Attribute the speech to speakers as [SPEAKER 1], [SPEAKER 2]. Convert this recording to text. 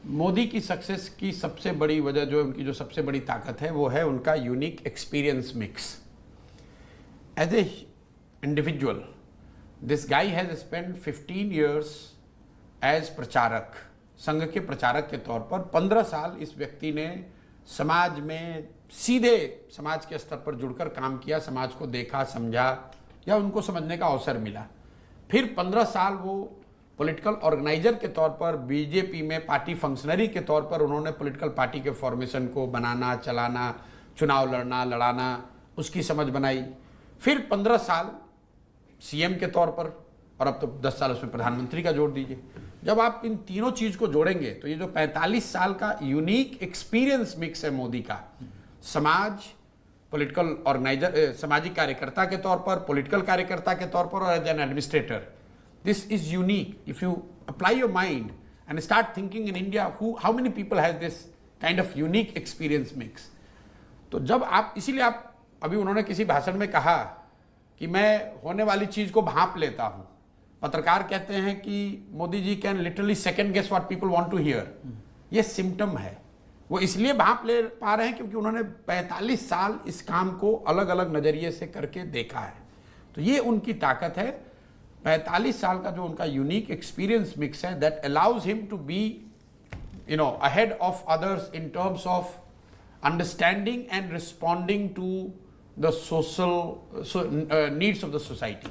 [SPEAKER 1] मोदी की सक्सेस की सबसे बड़ी वजह जो उनकी जो सबसे बड़ी ताकत है वो है उनका unique experience mix. As a individual this guy has spend 15 years as pracharak, Sangh के प्रचारक के तौर पर 15 साल इस व्यक्ति ने समाज में सीधे समाज के स्तर पर जुड़कर काम किया, समाज को देखा, समझा या उनको समझने का अवसर मिला। फिर 15 साल वो पॉलिटिकल ऑर्गेनाइजर के तौर पर बीजेपी में पार्टी फंक्शनरी के तौर पर उन्होंने पॉलिटिकल पार्टी के फॉर्मेशन को बनाना, चलाना, चुनाव लड़ना, लड़ाना, उसकी समझ बनाई। फिर 15 साल सीएम के तौर पर, और अब तो 10 साल उसमें प्रधानमंत्री का जोड़ दीजिए। जब आप इन तीनों चीज को जोड़ेंगे तो ये जो 45 साल का यूनिक एक्सपीरियंस मिक्स है मोदी का, समाज, पॉलिटिकल ऑर्गेनाइजर, सामाजिक कार्यकर्ता के तौर पर, पॉलिटिकल कार्यकर्ता के तौर पर और as an administrator, this is unique. If you apply your mind and start thinking in India, how many people has this kind of unique experience mix? तो जब आप, इसीलिए आप, अभी उन्होंने किसी भाषण में कहा कि मैं होने वाली चीज को भांप लेता हूं। पत्रकार कहते हैं कि Modi ji can literally second guess what people want to hear. ये सिम्टम है, वो इसलिए भांप ले पा रहे हैं क्योंकि उन्होंने 45 साल इस काम को अलग अलग नजरिए से करके देखा है। तो ये उनकी ताकत है। 45 साल का जो उनका यूनिक एक्सपीरियंस मिक्स है, that allows him to be ahead of others in terms of understanding and responding to the social needs of the society.